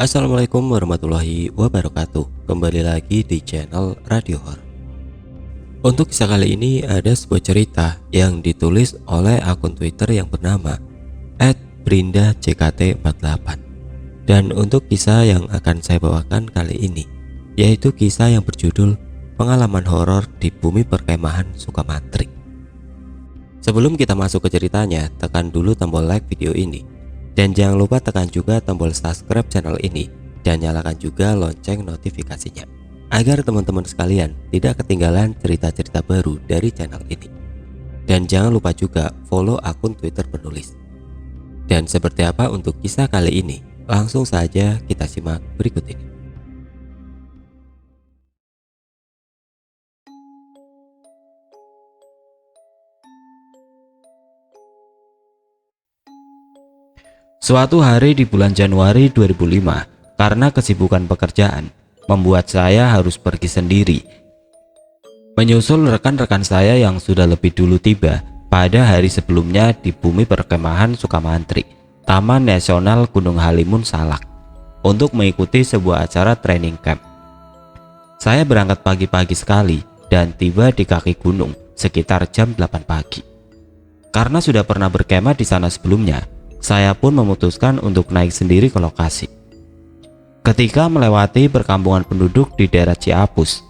Assalamualaikum warahmatullahi wabarakatuh. Kembali lagi di channel Radio Horor. Untuk kisah kali ini ada sebuah cerita yang ditulis oleh akun Twitter yang bernama @brindajkt48. Dan untuk kisah yang akan saya bawakan kali ini yaitu kisah yang berjudul Pengalaman Horor di Bumi Perkemahan Sukamantri. Sebelum kita masuk ke ceritanya, tekan dulu tombol like video ini. Dan jangan lupa tekan juga tombol subscribe channel ini dan nyalakan juga lonceng notifikasinya agar teman-teman sekalian tidak ketinggalan cerita-cerita baru dari channel ini. Dan jangan lupa juga follow akun Twitter penulis. Dan seperti apa untuk kisah kali ini? Langsung saja kita simak berikut ini. Suatu hari di bulan Januari 2005, karena kesibukan pekerjaan, membuat saya harus pergi sendiri menyusul rekan-rekan saya yang sudah lebih dulu tiba pada hari sebelumnya di Bumi Perkemahan Sukamantri, Taman Nasional Gunung Halimun Salak, untuk mengikuti sebuah acara training camp. Saya berangkat pagi-pagi sekali dan tiba di kaki gunung sekitar jam 8 pagi. Karena sudah pernah berkemah di sana sebelumnya, saya pun memutuskan untuk naik sendiri ke lokasi. Ketika melewati perkampungan penduduk di daerah Ciapus,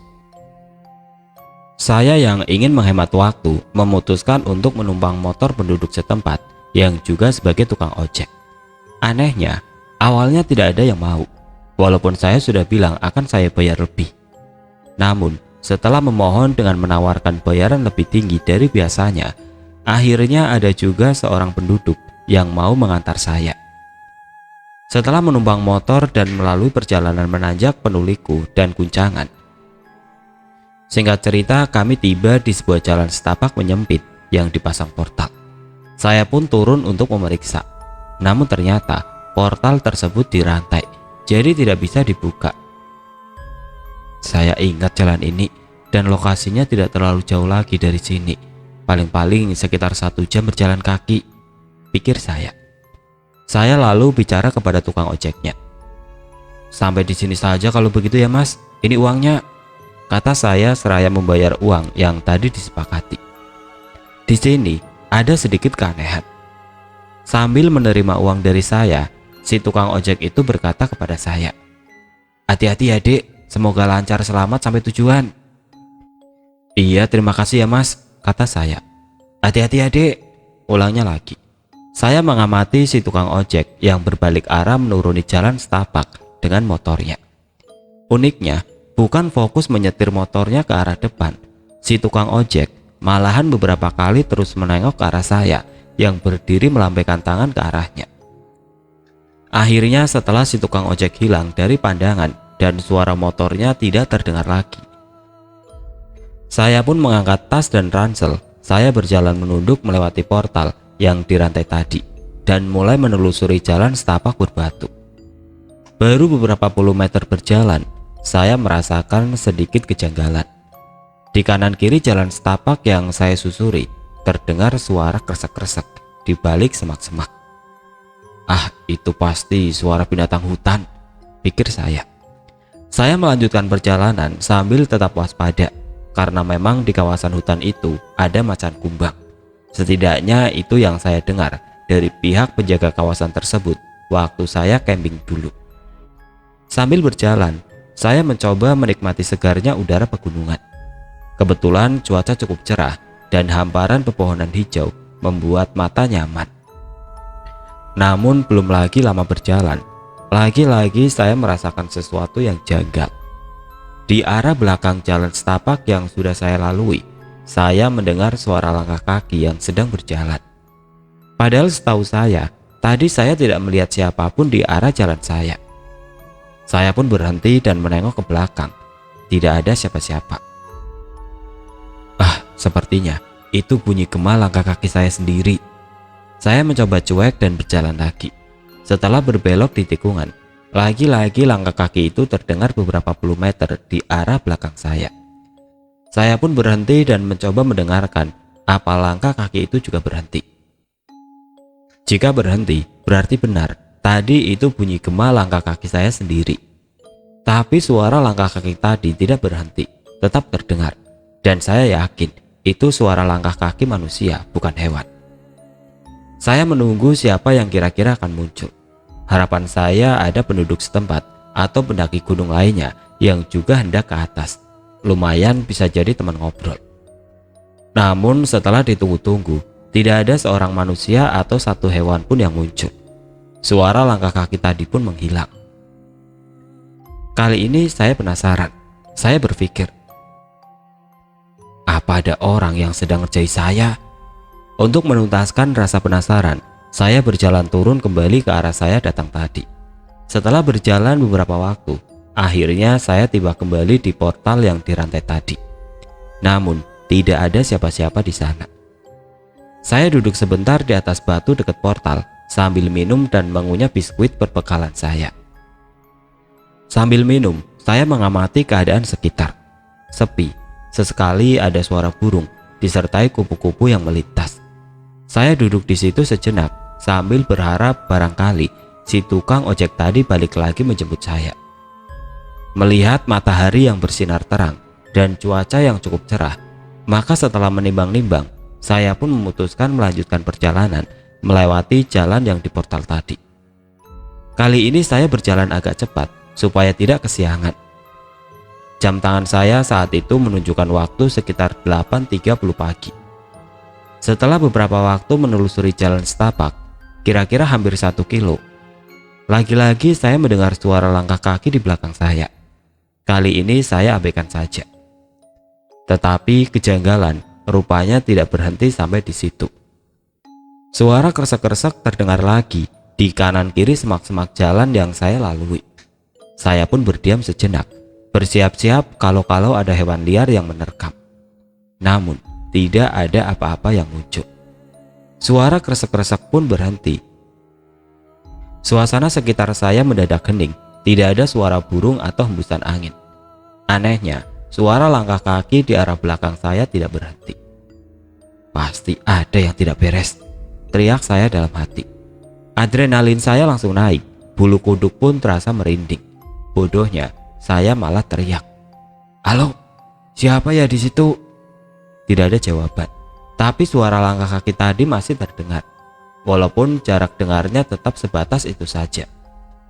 saya yang ingin menghemat waktu memutuskan untuk menumpang motor penduduk setempat yang juga sebagai tukang ojek. Anehnya, awalnya tidak ada yang mau, walaupun saya sudah bilang akan saya bayar lebih. Namun, setelah memohon dengan menawarkan bayaran lebih tinggi dari biasanya, akhirnya ada juga seorang penduduk yang mau mengantar saya. Setelah menumpang motor dan melalui perjalanan menanjak penuh liku dan guncangan, singkat cerita kami tiba di sebuah jalan setapak menyempit yang dipasang portal. Saya pun turun untuk memeriksa, namun ternyata portal tersebut dirantai, jadi tidak bisa dibuka. Saya ingat jalan ini dan lokasinya tidak terlalu jauh lagi dari sini, paling-paling sekitar 1 jam berjalan kaki, pikir saya. Saya lalu bicara kepada tukang ojeknya. "Sampai di sini saja kalau begitu ya mas, ini uangnya," kata saya seraya membayar uang yang tadi disepakati. Di sini ada sedikit keanehan. Sambil menerima uang dari saya, si tukang ojek itu berkata kepada saya, "Hati-hati ya dek, semoga lancar selamat sampai tujuan." "Iya terima kasih ya mas," kata saya. "Hati-hati ya dek," ulangnya lagi. Saya mengamati si tukang ojek yang berbalik arah menuruni jalan setapak dengan motornya. Uniknya, bukan fokus menyetir motornya ke arah depan. Si tukang ojek malahan beberapa kali terus menengok ke arah saya yang berdiri melambaikan tangan ke arahnya. Akhirnya setelah si tukang ojek hilang dari pandangan dan suara motornya tidak terdengar lagi, saya pun mengangkat tas dan ransel. Saya berjalan menunduk melewati portal yang dirantai tadi dan mulai menelusuri jalan setapak berbatu. Baru beberapa puluh meter berjalan, saya merasakan sedikit kejanggalan. Di kanan kiri jalan setapak yang saya susuri, terdengar suara kresek-kresek di balik semak-semak. "Ah, itu pasti suara binatang hutan," pikir saya. Saya melanjutkan perjalanan sambil tetap waspada, karena memang di kawasan hutan itu ada macan kumbang. Setidaknya itu yang saya dengar dari pihak penjaga kawasan tersebut waktu saya camping dulu. Sambil berjalan, saya mencoba menikmati segarnya udara pegunungan. Kebetulan cuaca cukup cerah dan hamparan pepohonan hijau membuat mata nyaman. Namun belum lagi lama berjalan, lagi-lagi saya merasakan sesuatu yang janggal. Di arah belakang jalan setapak yang sudah saya lalui, saya mendengar suara langkah kaki yang sedang berjalan. Padahal setahu saya, tadi saya tidak melihat siapapun di arah jalan saya. Saya pun berhenti dan menengok ke belakang. Tidak ada siapa-siapa. Ah, sepertinya itu bunyi gema langkah kaki saya sendiri. Saya mencoba cuek dan berjalan lagi. Setelah berbelok di tikungan, lagi-lagi langkah kaki itu terdengar beberapa puluh meter di arah belakang saya. Saya pun berhenti dan mencoba mendengarkan apa langkah kaki itu juga berhenti. Jika berhenti, berarti benar tadi itu bunyi gema langkah kaki saya sendiri. Tapi suara langkah kaki tadi tidak berhenti, tetap terdengar. Dan saya yakin itu suara langkah kaki manusia, bukan hewan. Saya menunggu siapa yang kira-kira akan muncul. Harapan saya ada penduduk setempat atau pendaki gunung lainnya yang juga hendak ke atas. Lumayan bisa jadi teman ngobrol. Namun setelah ditunggu-tunggu, tidak ada seorang manusia atau satu hewan pun yang muncul. Suara langkah kaki tadi pun menghilang. Kali ini saya penasaran. Saya berpikir, apa ada orang yang sedang ngerjai saya? Untuk menuntaskan rasa penasaran, saya berjalan turun kembali ke arah saya datang tadi. Setelah berjalan beberapa waktu, akhirnya saya tiba kembali di portal yang dirantai tadi. Namun, tidak ada siapa-siapa di sana. Saya duduk sebentar di atas batu dekat portal sambil minum dan mengunyah biskuit perbekalan saya. Sambil minum, saya mengamati keadaan sekitar. Sepi, sesekali ada suara burung disertai kupu-kupu yang melintas. Saya duduk di situ sejenak sambil berharap barangkali si tukang ojek tadi balik lagi menjemput saya. Melihat matahari yang bersinar terang dan cuaca yang cukup cerah, maka setelah menimbang-nimbang, saya pun memutuskan melanjutkan perjalanan melewati jalan yang di portal tadi. Kali ini saya berjalan agak cepat supaya tidak kesiangan. Jam tangan saya saat itu menunjukkan waktu sekitar 8.30 pagi. Setelah beberapa waktu menelusuri jalan setapak, kira-kira hampir 1 kilo, lagi-lagi saya mendengar suara langkah kaki di belakang saya. Kali ini saya abaikan saja. Tetapi kejanggalan rupanya tidak berhenti sampai di situ. Suara kresek-kresek terdengar lagi di kanan kiri semak-semak jalan yang saya lalui. Saya pun berdiam sejenak, bersiap-siap kalau ada hewan liar yang menerkam. Namun, tidak ada apa-apa yang muncul. Suara kresek-kresek pun berhenti. Suasana sekitar saya mendadak hening, tidak ada suara burung atau hembusan angin. Anehnya, suara langkah kaki di arah belakang saya tidak berhenti. Pasti ada yang tidak beres, teriak saya dalam hati. Adrenalin saya langsung naik, bulu kuduk pun terasa merinding. Bodohnya, saya malah teriak, "Halo, siapa ya di situ?" Tidak ada jawaban, tapi suara langkah kaki tadi masih terdengar. Walaupun jarak dengarnya tetap sebatas itu saja,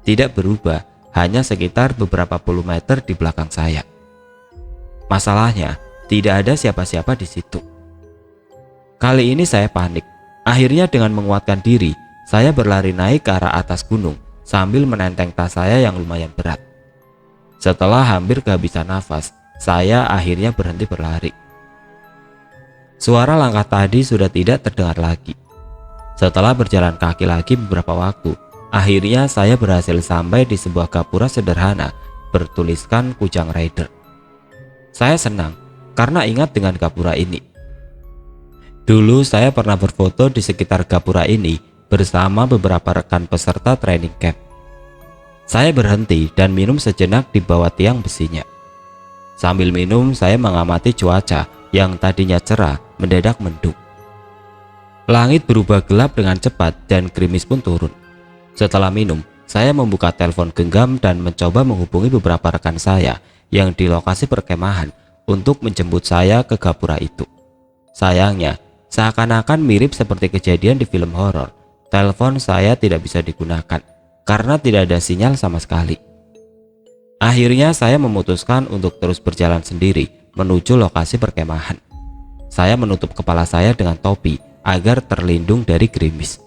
tidak berubah, hanya sekitar beberapa puluh meter di belakang saya. Masalahnya, tidak ada siapa-siapa di situ. Kali ini saya panik. Akhirnya dengan menguatkan diri, saya berlari naik ke arah atas gunung sambil menenteng tas saya yang lumayan berat. Setelah hampir kehabisan nafas, saya akhirnya berhenti berlari. Suara langkah tadi sudah tidak terdengar lagi. Setelah berjalan kaki lagi beberapa waktu, akhirnya saya berhasil sampai di sebuah gapura sederhana bertuliskan Kujang Rider. Saya senang karena ingat dengan gapura ini. Dulu saya pernah berfoto di sekitar gapura ini bersama beberapa rekan peserta training camp. Saya berhenti dan minum sejenak di bawah tiang besinya. Sambil minum, saya mengamati cuaca yang tadinya cerah mendadak mendung. Langit berubah gelap dengan cepat dan gerimis pun turun. Setelah minum, saya membuka telepon genggam dan mencoba menghubungi beberapa rekan saya yang di lokasi perkemahan untuk menjemput saya ke gapura itu. Sayangnya, seakan-akan mirip seperti kejadian di film horor, telepon saya tidak bisa digunakan karena tidak ada sinyal sama sekali. Akhirnya saya memutuskan untuk terus berjalan sendiri menuju lokasi perkemahan. Saya menutup kepala saya dengan topi agar terlindung dari gerimis.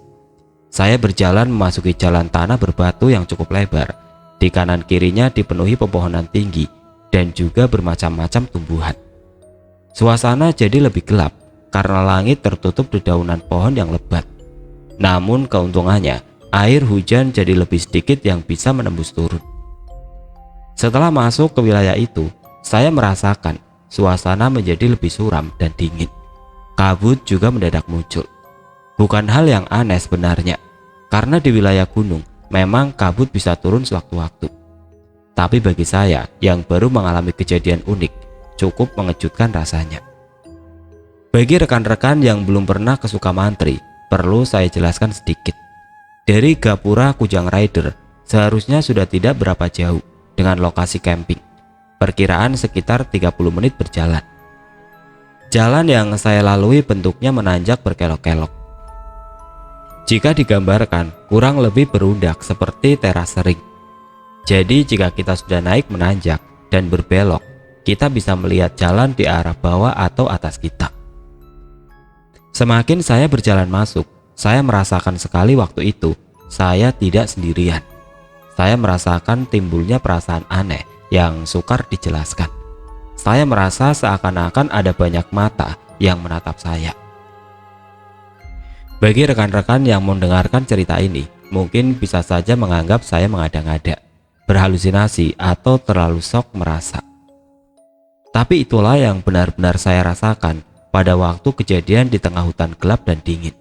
Saya berjalan memasuki jalan tanah berbatu yang cukup lebar. Di kanan kirinya dipenuhi pepohonan tinggi dan juga bermacam-macam tumbuhan. Suasana jadi lebih gelap karena langit tertutup dedaunan pohon yang lebat. Namun keuntungannya, air hujan jadi lebih sedikit yang bisa menembus turun. Setelah masuk ke wilayah itu, saya merasakan suasana menjadi lebih suram dan dingin. Kabut juga mendadak muncul. Bukan hal yang aneh sebenarnya, karena di wilayah gunung memang kabut bisa turun sewaktu-waktu. Tapi bagi saya yang baru mengalami kejadian unik, cukup mengejutkan rasanya. Bagi rekan-rekan yang belum pernah ke Sukamantri, perlu saya jelaskan sedikit. Dari Gapura Kujang Rider seharusnya sudah tidak berapa jauh dengan lokasi camping. Perkiraan sekitar 30 menit berjalan. Jalan yang saya lalui bentuknya menanjak berkelok-kelok. Jika digambarkan, kurang lebih berundak seperti teras ring. Jadi jika kita sudah naik menanjak dan berbelok, kita bisa melihat jalan di arah bawah atau atas kita. Semakin saya berjalan masuk, saya merasakan sekali waktu itu saya tidak sendirian. Saya merasakan timbulnya perasaan aneh yang sukar dijelaskan. Saya merasa seakan-akan ada banyak mata yang menatap saya. Bagi rekan-rekan yang mendengarkan cerita ini, mungkin bisa saja menganggap saya mengada-ngada, berhalusinasi, atau terlalu sok merasa. Tapi itulah yang benar-benar saya rasakan pada waktu kejadian di tengah hutan gelap dan dingin.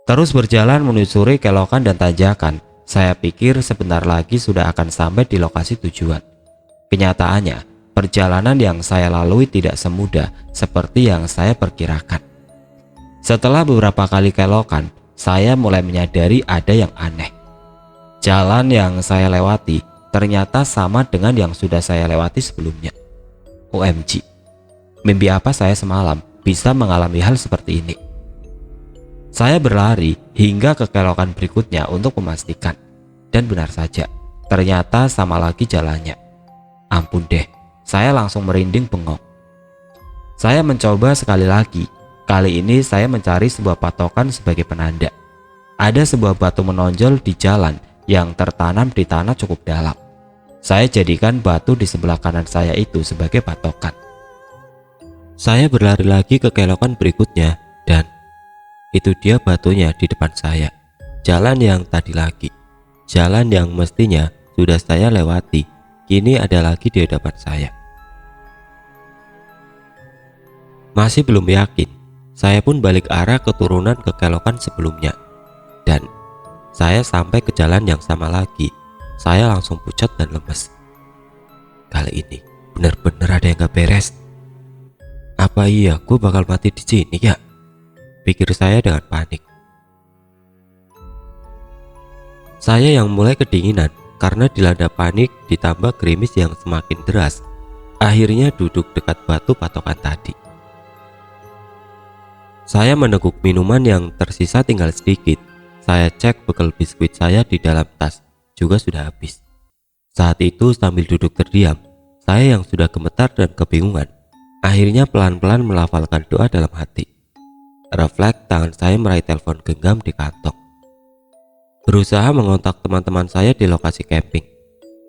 Terus berjalan menyusuri kelokan dan tanjakan, saya pikir sebentar lagi sudah akan sampai di lokasi tujuan. Kenyataannya, perjalanan yang saya lalui tidak semudah seperti yang saya perkirakan. Setelah beberapa kali kelokan, saya mulai menyadari ada yang aneh. Jalan yang saya lewati ternyata sama dengan yang sudah saya lewati sebelumnya. OMG, mimpi apa saya semalam bisa mengalami hal seperti ini? Saya berlari hingga ke kelokan berikutnya untuk memastikan. Dan benar saja, ternyata sama lagi jalannya. Ampun deh, saya langsung merinding bengong. Saya mencoba sekali lagi. Kali ini saya mencari sebuah patokan sebagai penanda. Ada sebuah batu menonjol di jalan yang tertanam di tanah cukup dalam. Saya jadikan batu di sebelah kanan saya itu sebagai patokan. Saya berlari lagi ke kelokan berikutnya dan itu dia batunya di depan saya. Jalan yang tadi lagi. Jalan yang mestinya sudah saya lewati, kini ada lagi di hadapan saya. Masih belum yakin, saya pun balik arah keturunan ke kelokan sebelumnya. Dan saya sampai ke jalan yang sama lagi. Saya langsung pucat dan lemes. Kali ini benar-benar ada yang gak beres. Apa iya gue bakal mati di sini ya? Pikir saya dengan panik. Saya yang mulai kedinginan karena dilanda panik ditambah gerimis yang semakin deras. Akhirnya duduk dekat batu patokan tadi. Saya meneguk minuman yang tersisa tinggal sedikit. Saya cek bekal biskuit saya di dalam tas juga sudah habis. Saat itu sambil duduk terdiam, saya yang sudah gemetar dan kebingungan, akhirnya pelan-pelan melafalkan doa dalam hati. Refleks tangan saya meraih telepon genggam di kantong. Berusaha mengontak teman-teman saya di lokasi camping,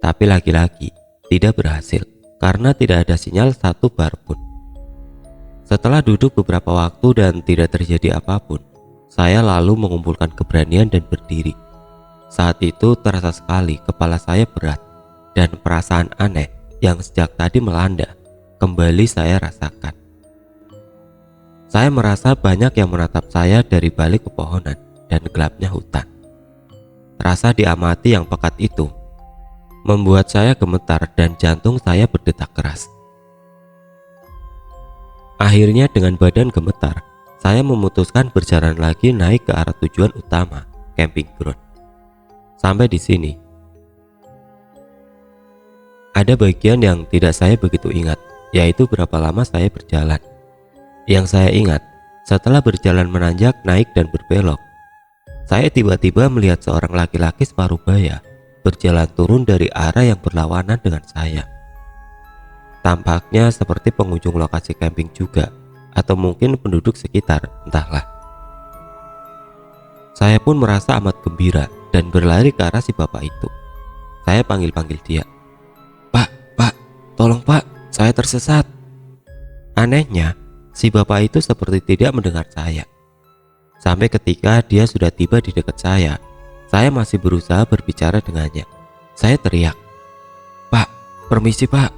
tapi lagi-lagi tidak berhasil karena tidak ada sinyal satu bar pun. Setelah duduk beberapa waktu dan tidak terjadi apapun, saya lalu mengumpulkan keberanian dan berdiri. Saat itu terasa sekali kepala saya berat dan perasaan aneh yang sejak tadi melanda kembali saya rasakan. Saya merasa banyak yang menatap saya dari balik pepohonan dan gelapnya hutan. Rasa diamati yang pekat itu membuat saya gemetar dan jantung saya berdetak keras. Akhirnya dengan badan gemetar, saya memutuskan berjalan lagi naik ke arah tujuan utama, camping ground. Sampai di sini, ada bagian yang tidak saya begitu ingat, yaitu berapa lama saya berjalan. Yang saya ingat, setelah berjalan menanjak, naik dan berbelok, saya tiba-tiba melihat seorang laki-laki separuh baya berjalan turun dari arah yang berlawanan dengan saya. Tampaknya seperti pengunjung lokasi camping juga, atau mungkin penduduk sekitar, entahlah. Saya pun merasa amat gembira dan berlari ke arah si bapak itu. Saya panggil-panggil dia. Pak, tolong pak, saya tersesat. Anehnya, si bapak itu seperti tidak mendengar saya. Sampai ketika dia sudah tiba di dekat saya masih berusaha berbicara dengannya. Saya teriak, Pak, permisi pak.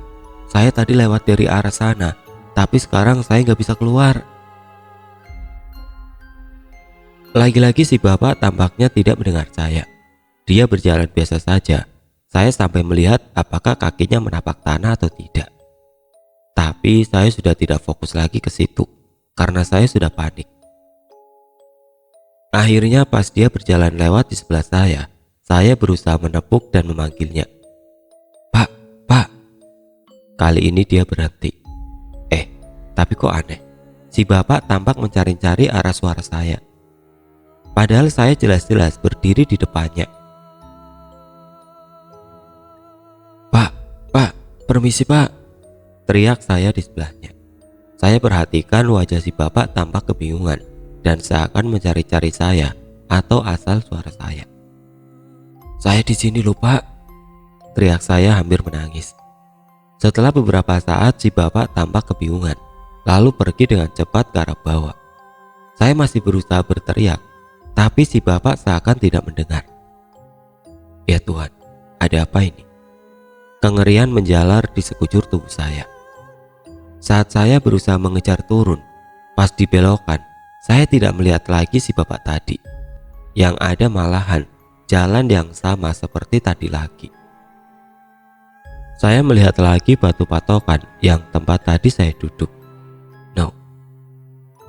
Saya tadi lewat dari arah sana, tapi sekarang saya nggak bisa keluar. Lagi-lagi si bapak tampaknya tidak mendengar saya. Dia berjalan biasa saja. Saya sampai melihat apakah kakinya menapak tanah atau tidak. Tapi saya sudah tidak fokus lagi ke situ, karena saya sudah panik. Akhirnya pas dia berjalan lewat di sebelah saya berusaha menepuk dan memanggilnya. Pak, Pak. Kali ini dia berhenti. Tapi kok aneh, si bapak tampak mencari-cari arah suara saya. Padahal saya jelas-jelas berdiri di depannya. Pak, permisi Pak, teriak saya di sebelahnya. Saya perhatikan wajah si bapak tampak kebingungan dan seakan mencari-cari saya atau asal suara saya. Saya di sini loh Pak, teriak saya hampir menangis. Setelah beberapa saat si bapak tampak kebingungan, lalu pergi dengan cepat ke arah bawah. Saya masih berusaha berteriak, tapi si bapak seakan tidak mendengar. Ya Tuhan, ada apa ini? Kengerian menjalar di sekujur tubuh saya. Saat saya berusaha mengejar turun, pas di belokan, saya tidak melihat lagi si bapak tadi. Yang ada malahan jalan yang sama seperti tadi lagi. Saya melihat lagi batu patokan yang tempat tadi saya duduk. No.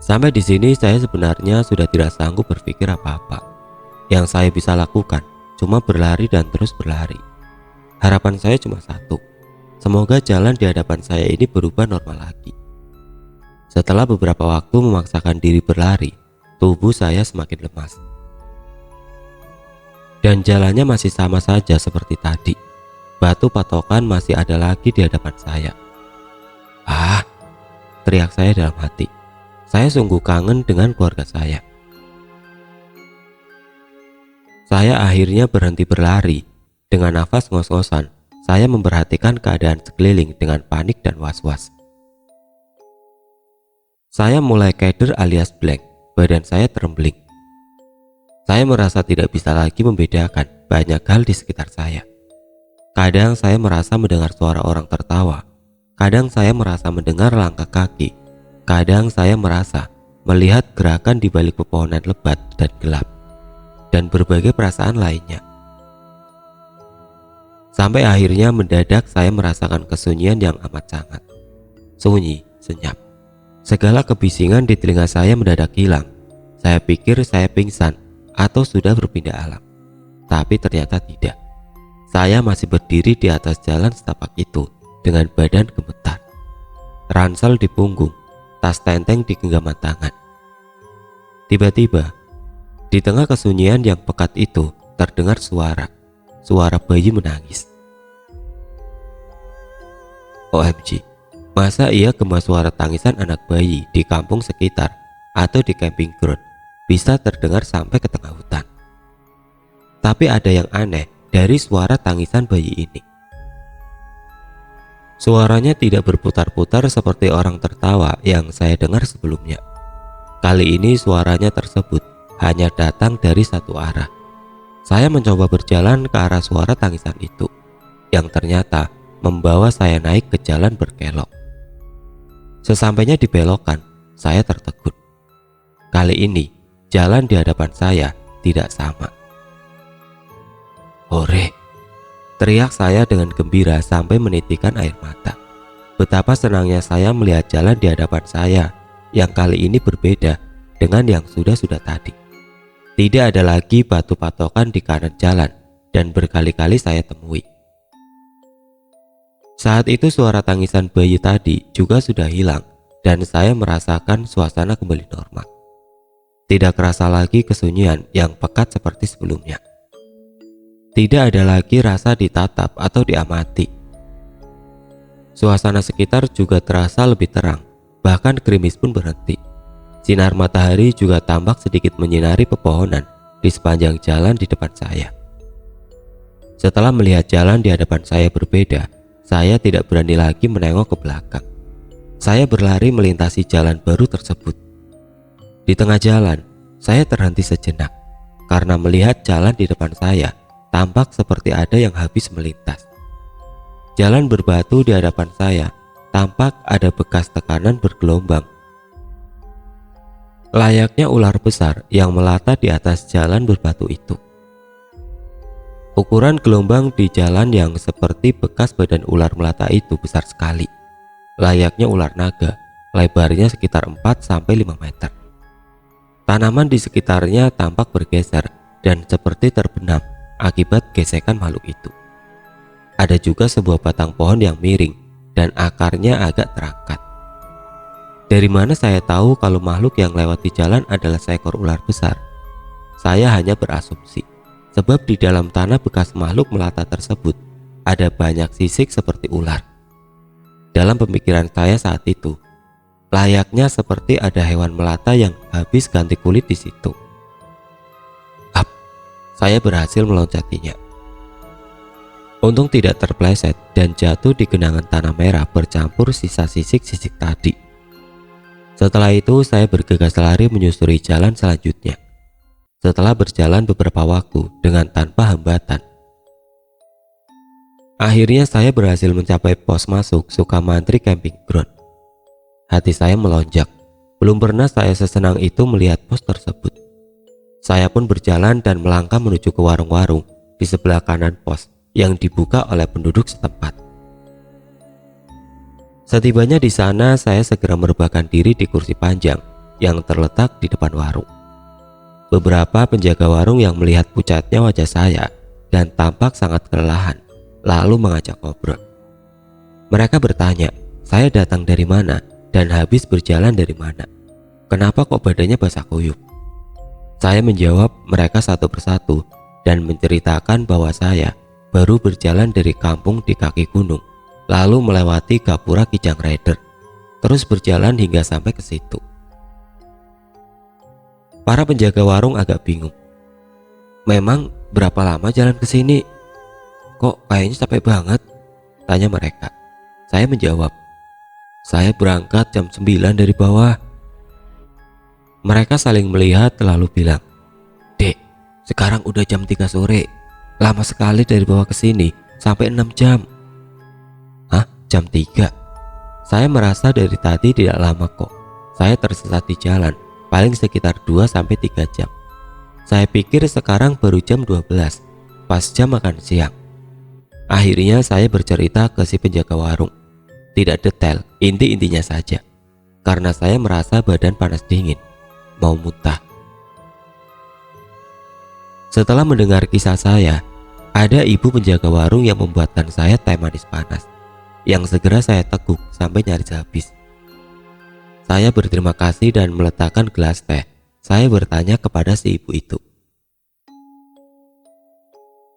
Sampai di sini saya sebenarnya sudah tidak sanggup berpikir apa-apa. Yang saya bisa lakukan cuma berlari dan terus berlari. Harapan saya cuma satu. Semoga jalan di hadapan saya ini berubah normal lagi. Setelah beberapa waktu memaksakan diri berlari, tubuh saya semakin lemas. Dan jalannya masih sama saja seperti tadi. Batu patokan masih ada lagi di hadapan saya. Teriak saya dalam hati. Saya sungguh kangen dengan keluarga saya. Saya akhirnya berhenti berlari. Dengan nafas ngos-ngosan, saya memperhatikan keadaan sekeliling dengan panik dan was-was. Saya mulai keder alias blank, badan saya trembling. Saya merasa tidak bisa lagi membedakan banyak hal di sekitar saya. Kadang saya merasa mendengar suara orang tertawa, kadang saya merasa mendengar langkah kaki, kadang saya merasa melihat gerakan di balik pepohonan lebat dan gelap, dan berbagai perasaan lainnya. Sampai akhirnya mendadak saya merasakan kesunyian yang amat sangat. Sunyi, senyap. Segala kebisingan di telinga saya mendadak hilang. Saya pikir saya pingsan atau sudah berpindah alam. Tapi ternyata tidak. Saya masih berdiri di atas jalan setapak itu dengan badan gemetar. Ransel di punggung, tas tenteng di genggaman tangan. Tiba-tiba, di tengah kesunyian yang pekat itu terdengar suara bayi menangis. OMG, masa iya gema suara tangisan anak bayi di kampung sekitar atau di camping ground bisa terdengar sampai ke tengah hutan? Tapi ada yang aneh dari suara tangisan bayi ini. Suaranya tidak berputar-putar seperti orang tertawa yang saya dengar sebelumnya. Kali ini suaranya tersebut hanya datang dari satu arah. Saya mencoba berjalan ke arah suara tangisan itu, yang ternyata membawa saya naik ke jalan berkelok. Sesampainya di belokan, saya tertegun. Kali ini, jalan di hadapan saya tidak sama. Hore! Teriak saya dengan gembira sampai menitikkan air mata. Betapa senangnya saya melihat jalan di hadapan saya, yang kali ini berbeda dengan yang sudah-sudah tadi. Tidak ada lagi batu patokan di kanan jalan dan berkali-kali saya temui. Saat itu suara tangisan bayi tadi juga sudah hilang dan saya merasakan suasana kembali normal. Tidak kerasa lagi kesunyian yang pekat seperti sebelumnya. Tidak ada lagi rasa ditatap atau diamati. Suasana sekitar juga terasa lebih terang, bahkan gerimis pun berhenti. Sinar matahari juga tampak sedikit menyinari pepohonan di sepanjang jalan di depan saya. Setelah melihat jalan di hadapan saya berbeda, saya tidak berani lagi menengok ke belakang. Saya berlari melintasi jalan baru tersebut. Di tengah jalan, saya terhenti sejenak karena melihat jalan di depan saya tampak seperti ada yang habis melintas. Jalan berbatu di hadapan saya tampak ada bekas tekanan bergelombang. Layaknya ular besar yang melata di atas jalan berbatu itu. Ukuran gelombang di jalan yang seperti bekas badan ular melata itu besar sekali. Layaknya ular naga, lebarnya sekitar 4-5 meter. Tanaman di sekitarnya tampak bergeser dan seperti terbenam akibat gesekan makhluk itu. Ada juga sebuah batang pohon yang miring dan akarnya agak terangkat. Dari mana saya tahu kalau makhluk yang lewat di jalan adalah seekor ular besar? Saya hanya berasumsi, sebab di dalam tanah bekas makhluk melata tersebut ada banyak sisik seperti ular. Dalam pemikiran saya saat itu, layaknya seperti ada hewan melata yang habis ganti kulit di situ. Saya berhasil meloncatinya. Untung tidak terpleset dan jatuh di genangan tanah merah bercampur sisa sisik-sisik tadi. Setelah itu saya bergegas lari menyusuri jalan selanjutnya. Setelah berjalan beberapa waktu dengan tanpa hambatan, akhirnya saya berhasil mencapai pos masuk Sukamantri Camping Ground. Hati saya melonjak. Belum pernah saya sesenang itu melihat pos tersebut. Saya pun berjalan dan melangkah menuju ke warung-warung di sebelah kanan pos yang dibuka oleh penduduk setempat. Setibanya di sana, saya segera merebahkan diri di kursi panjang yang terletak di depan warung. Beberapa penjaga warung yang melihat pucatnya wajah saya dan tampak sangat kelelahan, lalu mengajak ngobrol. Mereka bertanya, saya datang dari mana dan habis berjalan dari mana. Kenapa kok badannya basah kuyup? Saya menjawab mereka satu persatu dan menceritakan bahwa saya baru berjalan dari kampung di kaki gunung, lalu melewati Gapura Kijang Rider, terus berjalan hingga sampai ke situ. Para penjaga warung agak bingung. Memang berapa lama jalan ke sini? Kok kayaknya capek banget? Tanya mereka. Saya menjawab, saya berangkat jam 9 dari bawah. Mereka saling melihat lalu bilang, Dek, sekarang udah jam 3 sore. Lama sekali dari bawah ke sini, sampai 6 jam. Hah? Jam 3? Saya merasa dari tadi tidak lama kok. Saya tersesat di jalan, paling sekitar 2-3 jam. Saya pikir sekarang baru jam 12, pas jam makan siang. Akhirnya saya bercerita ke si penjaga warung. Tidak detail, inti-intinya saja. Karena saya merasa badan panas dingin, mau muntah. Setelah mendengar kisah saya, ada ibu penjaga warung yang membuatkan saya teh manis panas, yang segera saya teguk sampai nyaris habis. Saya berterima kasih dan meletakkan gelas teh. Saya bertanya kepada si ibu itu,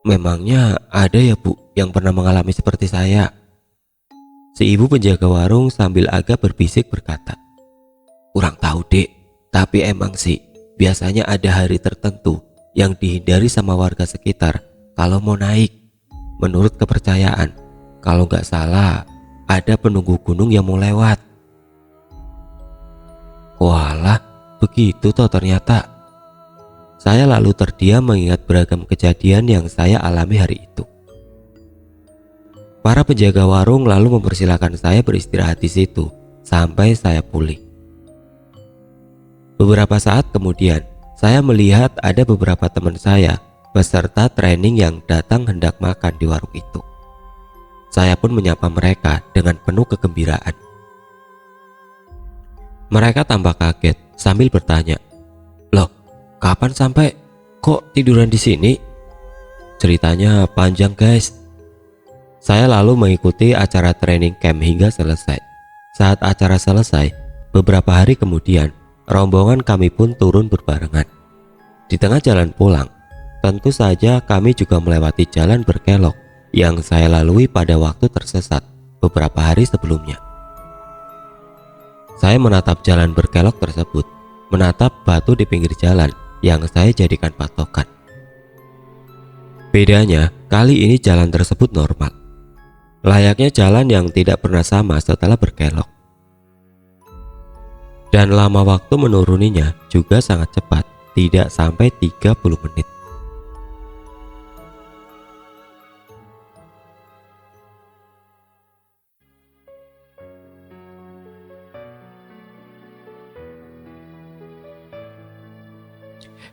memangnya ada ya Bu yang pernah mengalami seperti saya? Si ibu penjaga warung sambil agak berbisik berkata, kurang tahu Dek, tapi emang sih biasanya ada hari tertentu yang dihindari sama warga sekitar kalau mau naik. Menurut kepercayaan, kalau nggak salah ada penunggu gunung yang mau lewat. Walah, begitu toh ternyata. Saya lalu terdiam mengingat beragam kejadian yang saya alami hari itu. Para penjaga warung lalu mempersilahkan saya beristirahat di situ sampai saya pulih. Beberapa saat kemudian, saya melihat ada beberapa teman saya beserta training yang datang hendak makan di warung itu. Saya pun menyapa mereka dengan penuh kegembiraan. Mereka tampak kaget sambil bertanya, "Loh, kapan sampai? Kok tiduran di sini?" Ceritanya panjang guys. Saya lalu mengikuti acara training camp hingga selesai. Saat acara selesai, beberapa hari kemudian, rombongan kami pun turun berbarengan. Di tengah jalan pulang, tentu saja kami juga melewati jalan berkelok yang saya lalui pada waktu tersesat beberapa hari sebelumnya. Saya menatap jalan berkelok tersebut, menatap batu di pinggir jalan yang saya jadikan patokan. Bedanya, kali ini jalan tersebut normal, layaknya jalan yang tidak pernah sama setelah berkelok. Dan lama waktu menuruninya juga sangat cepat, tidak sampai 30 menit.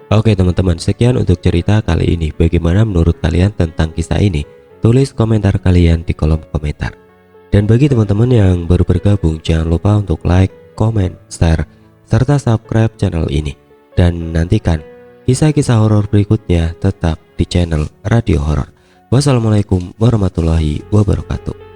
Oke teman-teman, sekian untuk cerita kali ini. Bagaimana menurut kalian tentang kisah ini? Tulis komentar kalian di kolom komentar. Dan bagi teman-teman yang baru bergabung, jangan lupa untuk like, komen, share, serta subscribe channel ini. dan nantikan kisah-kisah horor berikutnya tetap di channel Radio Horor. Wassalamualaikum warahmatullahi wabarakatuh.